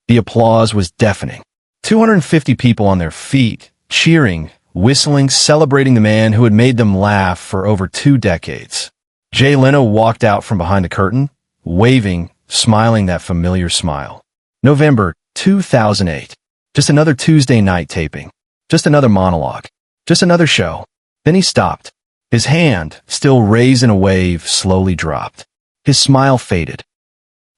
The applause was deafening. 250 people on their feet, cheering, whistling, celebrating the man who had made them laugh for over 2 decades. Jay Leno walked out from behind the curtain, waving, smiling that familiar smile. November 2008. Just another Tuesday night taping. Just another monologue. Just another show. Then he stopped. His hand, still raised in a wave, slowly dropped. His smile faded.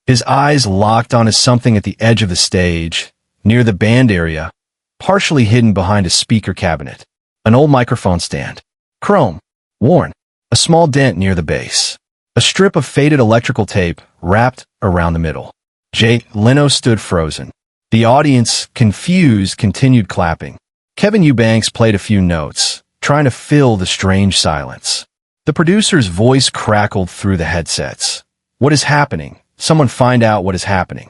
His eyes locked onto something at the edge of the stage, near the band area, partially hidden behind a speaker cabinet. An old microphone stand. Chrome. Worn. A small dent near the base. A strip of faded electrical tape wrapped around the middle. Jay Leno stood frozen. The audience, confused, continued clapping. Kevin Eubanks played a few notes, trying to fill the strange silence. The producer's voice crackled through the headsets. What is happening? Someone find out what is happening.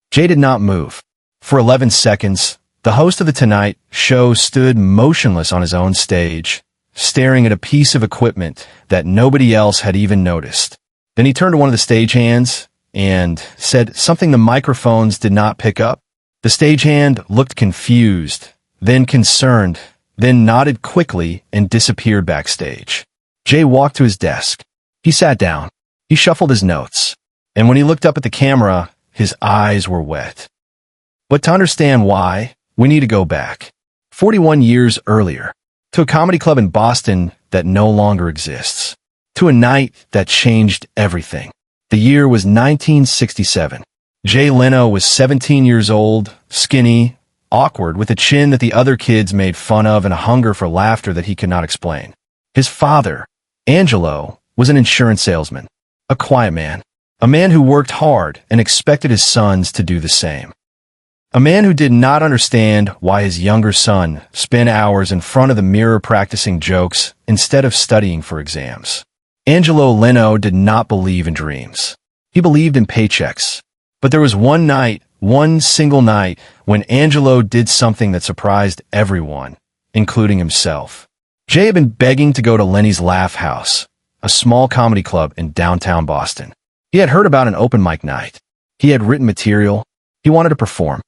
Jay did not move. For 11 seconds, the host of the Tonight Show stood motionless on his own stage, staring at a piece of equipment that nobody else had even noticed. Then he turned to one of the stagehands and said something the microphones did not pick up. The stagehand looked confused, then concerned, then nodded quickly and disappeared backstage. Jay walked to his desk. He sat down. He shuffled his notes. And when he looked up at the camera, his eyes were wet. But to understand why, we need to go back 41 years earlier, to a comedy club in Boston that no longer exists, to a night that changed everything. The year was 1967. Jay Leno was 17 years old, skinny, awkward, with a chin that the other kids made fun of and a hunger for laughter that he could not explain. His father, Angelo, was an insurance salesman, a quiet man, a man who worked hard and expected his sons to do the same. A man who did not understand why his younger son spent hours in front of the mirror practicing jokes instead of studying for exams. Angelo Leno did not believe in dreams. He believed in paychecks. But there was one night, one single night, when Angelo did something that surprised everyone, including himself. Jay had been begging to go to Lenny's Laugh House, a small comedy club in downtown Boston. He had heard about an open mic night. He had written material. He wanted to perform.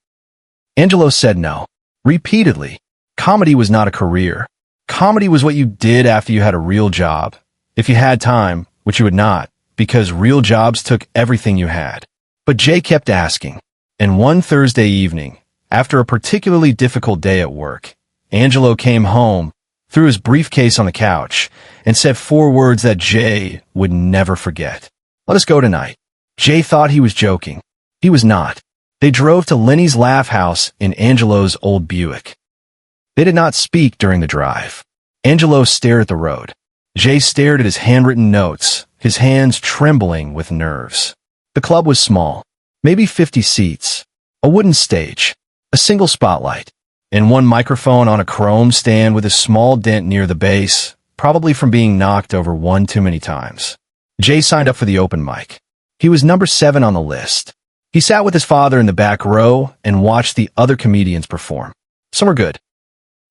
Angelo said no. Repeatedly. Comedy was not a career. Comedy was what you did after you had a real job. If you had time, which you would not, because real jobs took everything you had. But Jay kept asking. And one Thursday evening, after a particularly difficult day at work, Angelo came home, threw his briefcase on the couch, and said 4 words that Jay would never forget. Let us go tonight. Jay thought he was joking. He was not. They drove to Lenny's Laugh House in Angelo's old Buick. They did not speak during the drive. Angelo stared at the road. Jay stared at his handwritten notes, his hands trembling with nerves. The club was small, maybe 50 seats, a wooden stage, a single spotlight, and one microphone on a chrome stand with a small dent near the base, probably from being knocked over one too many times. Jay signed up for the open mic. He was number 7 on the list. He sat with his father in the back row and watched the other comedians perform. Some were good.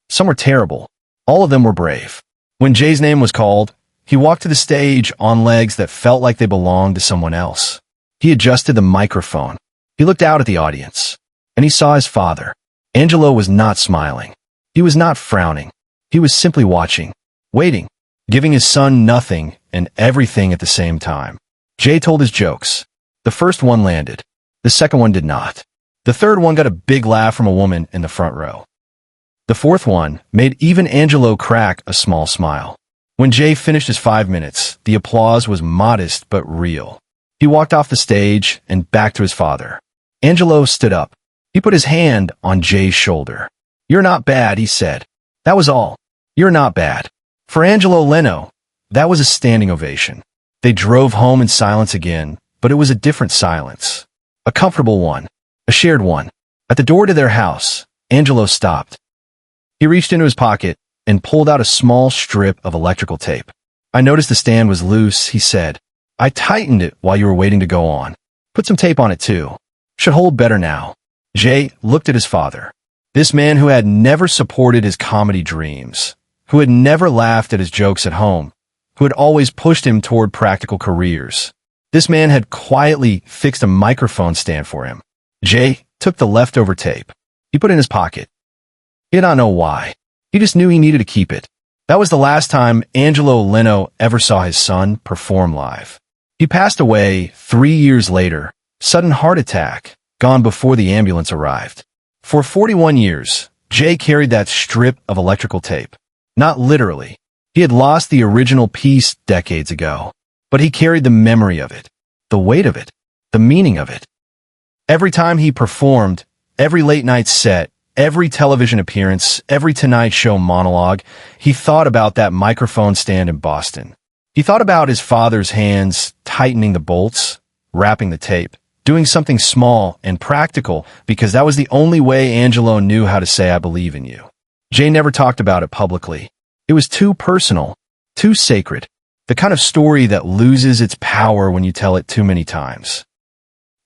Some were terrible. All of them were brave. When Jay's name was called, he walked to the stage on legs that felt like they belonged to someone else. He adjusted the microphone. He looked out at the audience, and he saw his father. Angelo was not smiling. He was not frowning. He was simply watching, waiting, giving his son nothing and everything at the same time. Jay told his jokes. The first one landed. The second one did not. The third one got a big laugh from a woman in the front row. The fourth one made even Angelo crack a small smile. When Jay finished his 5 minutes, the applause was modest but real. He walked off the stage and back to his father. Angelo stood up. He put his hand on Jay's shoulder. "You're not bad," he said. That was all. "You're not bad." For Angelo Leno, that was a standing ovation. They drove home in silence again, but it was a different silence. A comfortable one. A shared one. At the door to their house, Angelo stopped. He reached into his pocket and pulled out a small strip of electrical tape. "I noticed the stand was loose," he said. "I tightened it while you were waiting to go on. Put some tape on it too. Should hold better now." Jay looked at his father. This man who had never supported his comedy dreams, who had never laughed at his jokes at home, who had always pushed him toward practical careers. This man had quietly fixed a microphone stand for him. Jay took the leftover tape. He put it in his pocket. He did not know why. He just knew he needed to keep it. That was the last time Angelo Leno ever saw his son perform live. He passed away 3 years later, sudden heart attack, gone before the ambulance arrived. For 41 years, Jay carried that strip of electrical tape. Not literally. He had lost the original piece decades ago, but he carried the memory of it, the weight of it, the meaning of it. Every time he performed, every late-night set, every television appearance, every Tonight Show monologue, he thought about that microphone stand in Boston. He thought about his father's hands tightening the bolts, wrapping the tape, doing something small and practical because that was the only way Angelo knew how to say, "I believe in you." Jay never talked about it publicly. It was too personal, too sacred, the kind of story that loses its power when you tell it too many times.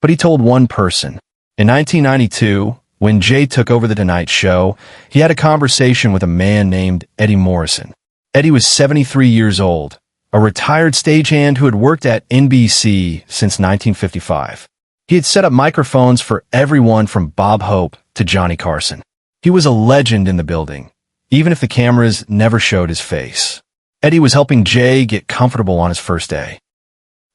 But he told one person. In 1992, when Jay took over the Tonight Show, he had a conversation with a man named Eddie Morrison. Eddie was 73 years old, a retired stagehand who had worked at NBC since 1955. He had set up microphones for everyone from Bob Hope to Johnny Carson. He was a legend in the building, even if the cameras never showed his face. Eddie was helping Jay get comfortable on his first day,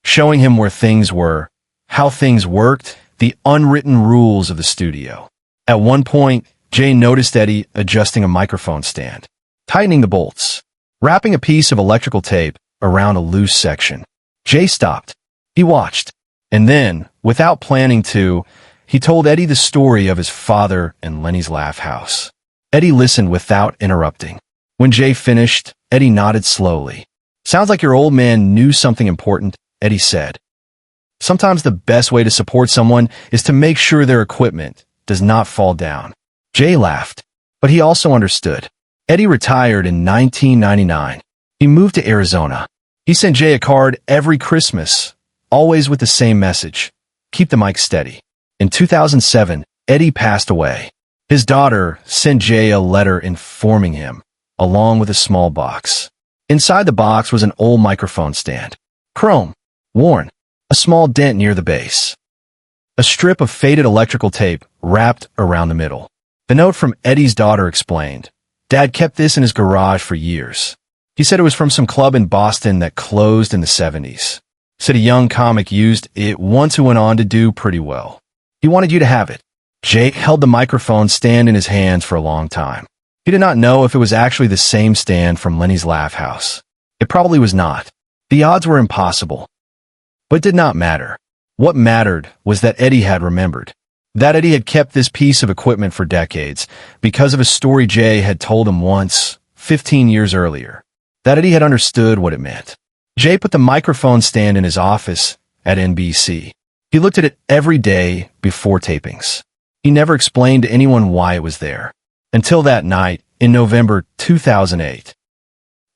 showing him where things were, how things worked, the unwritten rules of the studio. At one point, Jay noticed Eddie adjusting a microphone stand, tightening the bolts, wrapping a piece of electrical tape around a loose section. Jay stopped. He watched. And then, without planning to, he told Eddie the story of his father and Lenny's Laugh House. Eddie listened without interrupting. When Jay finished, Eddie nodded slowly. "Sounds like your old man knew something important," Eddie said. Sometimes the best way to support someone is to make sure their equipment does not fall down. Jay laughed, but he also understood. Eddie retired in 1999. He moved to Arizona. He sent Jay a card every Christmas, always with the same message: keep the mic steady. In 2007, Eddie passed away. His daughter sent Jay a letter informing him, along with a small box. Inside the box was an old microphone stand. Chrome, worn, a small dent near the base. A strip of faded electrical tape wrapped around the middle. The note from Eddie's daughter explained, "Dad kept this in his garage for years. He said it was from some club in Boston that closed in the 70s. Said a young comic used it once who went on to do pretty well. He wanted you to have it." Jake held the microphone stand in his hands for a long time. He did not know if it was actually the same stand from Lenny's Laugh House. It probably was not. The odds were impossible. But it did not matter. What mattered was that Eddie had remembered. That Eddie had kept this piece of equipment for decades because of a story Jay had told him once, 15 years earlier. That Eddie had understood what it meant. Jay put the microphone stand in his office at NBC. He looked at it every day before tapings. He never explained to anyone why it was there. Until that night, in November 2008.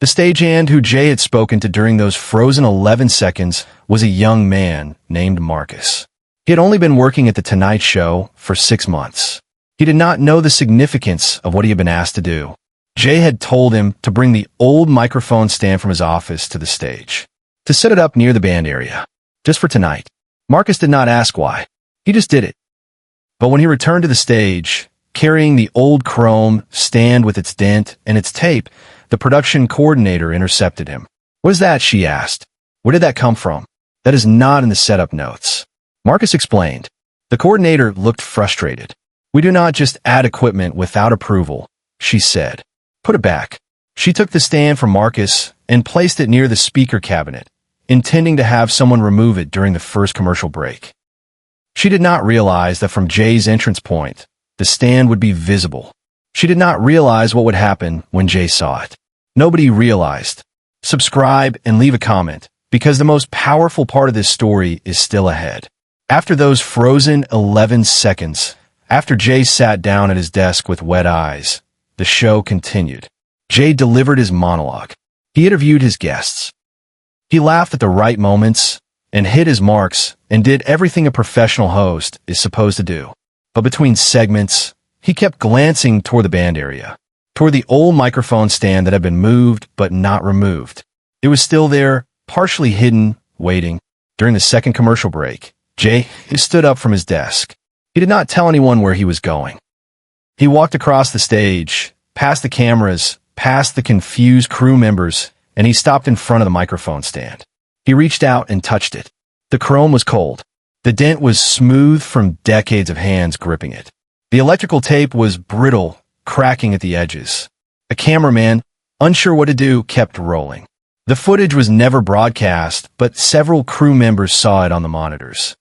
The stagehand who Jay had spoken to during those frozen 11 seconds was a young man named Marcus. He had only been working at The Tonight Show for 6 months. He did not know the significance of what he had been asked to do. Jay had told him to bring the old microphone stand from his office to the stage, to set it up near the band area, just for tonight. Marcus did not ask why. He just did it. But when he returned to the stage, carrying the old chrome stand with its dent and its tape, the production coordinator intercepted him. "What is that?" she asked. "Where did that come from? That is not in the setup notes." Marcus explained. The coordinator looked frustrated. "We do not just add equipment without approval," she said. "Put it back." She took the stand from Marcus and placed it near the speaker cabinet, intending to have someone remove it during the first commercial break. She did not realize that from Jay's entrance point, the stand would be visible. She did not realize what would happen when Jay saw it. Nobody realized. Subscribe and leave a comment, because the most powerful part of this story is still ahead. After those frozen 11 seconds, after Jay sat down at his desk with wet eyes, the show continued. Jay delivered his monologue. He interviewed his guests. He laughed at the right moments and hit his marks and did everything a professional host is supposed to do. But between segments, he kept glancing toward the band area, toward the old microphone stand that had been moved but not removed. It was still there, partially hidden, waiting. During the second commercial break, Jay stood up from his desk. He did not tell anyone where he was going. He walked across the stage, past the cameras, past the confused crew members, and he stopped in front of the microphone stand. He reached out and touched it. The chrome was cold. The dent was smooth from decades of hands gripping it. The electrical tape was brittle, cracking at the edges. A cameraman, unsure what to do, kept rolling. The footage was never broadcast, but several crew members saw it on the monitors.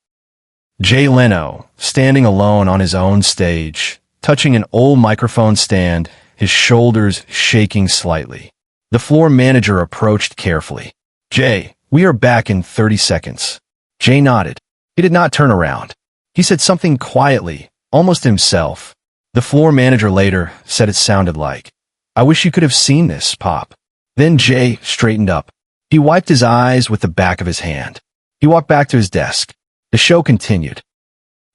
Jay Leno, standing alone on his own stage, touching an old microphone stand, his shoulders shaking slightly. The floor manager approached carefully. "Jay, we are back in 30 seconds. Jay nodded. He did not turn around. He said something quietly, almost himself. The floor manager later said it sounded like, "I wish you could have seen this, Pop." Then Jay straightened up. He wiped his eyes with the back of his hand. He walked back to his desk. The show continued.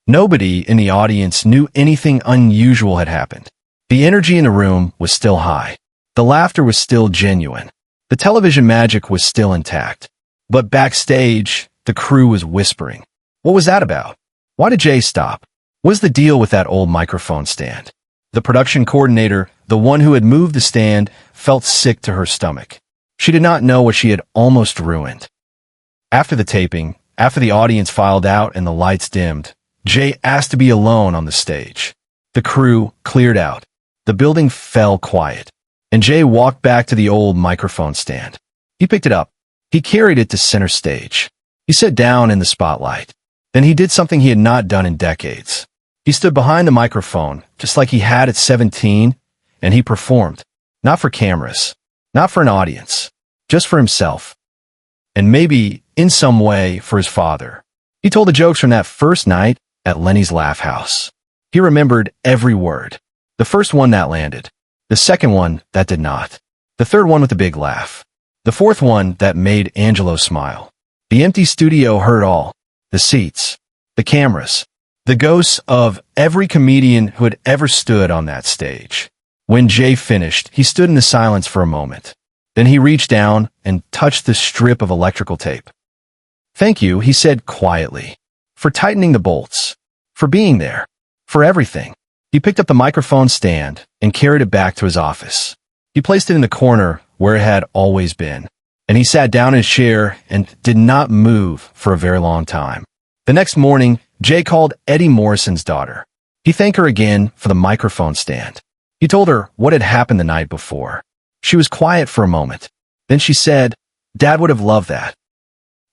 Nobody in the audience knew anything unusual had happened. The energy in the room was still high. The laughter was still genuine. The television magic was still intact. But backstage, the crew was whispering. What was that about? Why did Jay stop? What was the deal with that old microphone stand? The production coordinator, the one who had moved the stand, felt sick to her stomach. She did not know what she had almost ruined. After the taping, after the audience filed out and the lights dimmed, Jay asked to be alone on the stage. The crew cleared out. The building fell quiet, and Jay walked back to the old microphone stand. He picked it up. He carried it to center stage. He sat down in the spotlight. Then he did something he had not done in decades. He stood behind the microphone, just like he had at 17, and he performed. Not for cameras, not for an audience, just for himself. And maybe, in some way, for his father. He told the jokes from that first night at Lenny's Laugh House. He remembered every word. The first one that landed. The second one that did not. The third one with the big laugh. The fourth one that made Angelo smile. The empty studio heard all. The seats. The cameras. The ghosts of every comedian who had ever stood on that stage. When Jay finished, he stood in the silence for a moment. Then he reached down and touched the strip of electrical tape. "Thank you," he said quietly, "for tightening the bolts, for being there, for everything." He picked up the microphone stand and carried it back to his office. He placed it in the corner where it had always been, and he sat down in his chair and did not move for a very long time. The next morning, Jay called Eddie Morrison's daughter. He thanked her again for the microphone stand. He told her what had happened the night before. She was quiet for a moment. Then she said, "Dad would have loved that.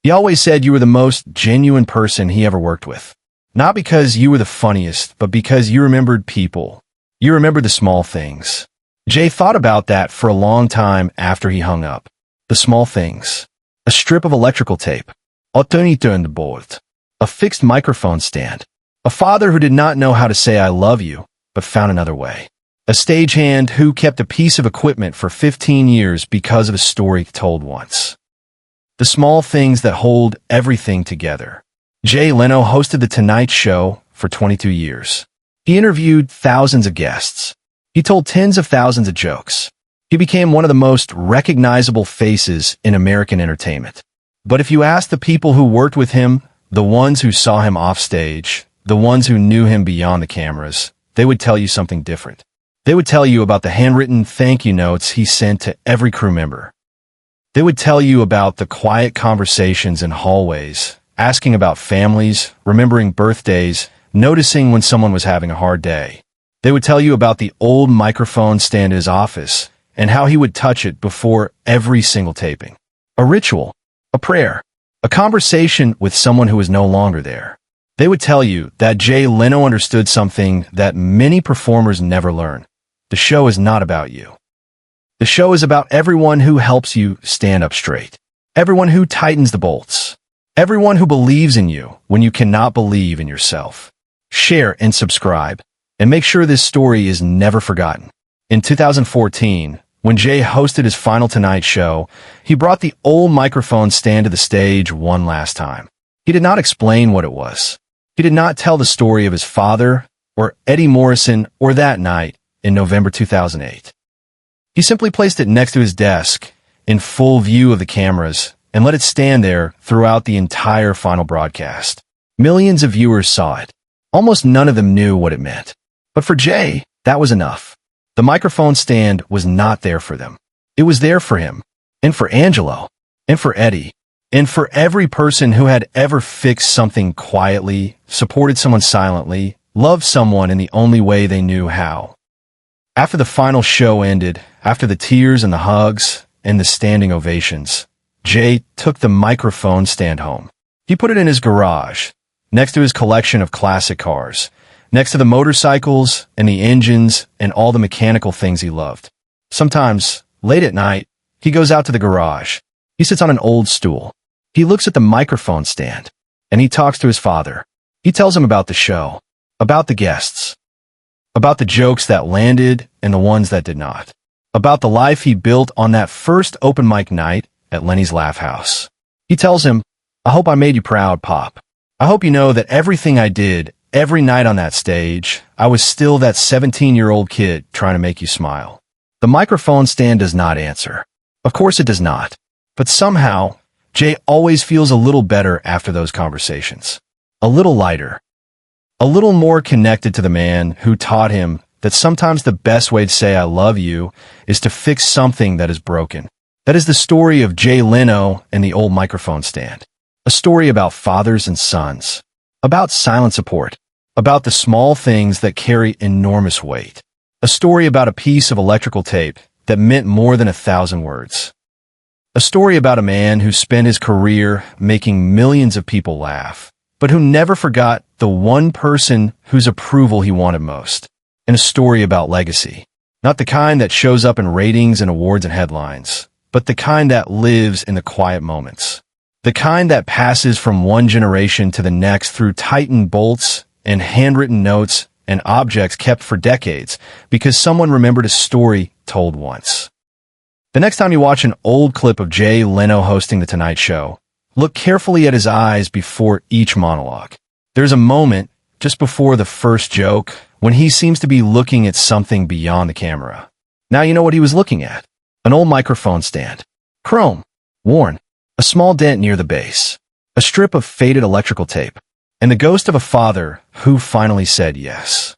He always said you were the most genuine person he ever worked with. Not because you were the funniest, but because you remembered people. You remembered the small things." Jay thought about that for a long time after he hung up. The small things. A strip of electrical tape. A fixed microphone stand. A father who did not know how to say "I love you," but found another way. A stagehand who kept a piece of equipment for 15 years because of a story told once. The small things that hold everything together. Jay Leno hosted The Tonight Show for 22 years. He interviewed thousands of guests. He told tens of thousands of jokes. He became one of the most recognizable faces in American entertainment. But if you ask the people who worked with him, the ones who saw him off stage, the ones who knew him beyond the cameras, they would tell you something different. They would tell you about the handwritten thank you notes he sent to every crew member. They would tell you about the quiet conversations in hallways, asking about families, remembering birthdays, noticing when someone was having a hard day. They would tell you about the old microphone stand in his office and how he would touch it before every single taping. A ritual, a prayer, a conversation with someone who was no longer there. They would tell you that Jay Leno understood something that many performers never learn. The show is not about you. The show is about everyone who helps you stand up straight. Everyone who tightens the bolts. Everyone who believes in you when you cannot believe in yourself. Share and subscribe, and make sure this story is never forgotten. In 2014, when Jay hosted his final Tonight Show, he brought the old microphone stand to the stage one last time. He did not explain what it was. He did not tell the story of his father, or Eddie Morrison, or that night in November 2008. He simply placed it next to his desk, in full view of the cameras, and let it stand there throughout the entire final broadcast. Millions of viewers saw it. Almost none of them knew what it meant. But for Jay, that was enough. The microphone stand was not there for them. It was there for him, and for Angelo, and for Eddie, and for every person who had ever fixed something quietly, supported someone silently, loved someone in the only way they knew how. After the final show ended, after the tears and the hugs and the standing ovations, Jay took the microphone stand home. He put it in his garage, next to his collection of classic cars, next to the motorcycles and the engines and all the mechanical things he loved. Sometimes, late at night, he goes out to the garage. He sits on an old stool. He looks at the microphone stand, and he talks to his father. He tells him about the show, about the guests, about the jokes that landed and the ones that did not, about the life he built on that first open mic night at Lenny's Laugh House. He tells him, "I hope I made you proud, Pop. I hope you know that everything I did, every night on that stage, I was still that 17-year-old kid trying to make you smile." The microphone stand does not answer. Of course it does not. But somehow, Jay always feels a little better after those conversations. A little lighter. A little more connected to the man who taught him that sometimes the best way to say I love you is to fix something that is broken. That is the story of Jay Leno and the old microphone stand. A story about fathers and sons. About silent support. About the small things that carry enormous weight. A story about a piece of electrical tape that meant more than 1,000 words. A story about a man who spent his career making millions of people laugh, but who never forgot the one person whose approval he wanted most. And a story about legacy. Not the kind that shows up in ratings and awards and headlines, but the kind that lives in the quiet moments. The kind that passes from one generation to the next through tightened bolts and handwritten notes and objects kept for decades because someone remembered a story told once. The next time you watch an old clip of Jay Leno hosting The Tonight Show, look carefully at his eyes before each monologue. There's a moment, just before the first joke, when he seems to be looking at something beyond the camera. Now you know what he was looking at. An old microphone stand. Chrome. Worn. A small dent near the base. A strip of faded electrical tape. And the ghost of a father who finally said yes.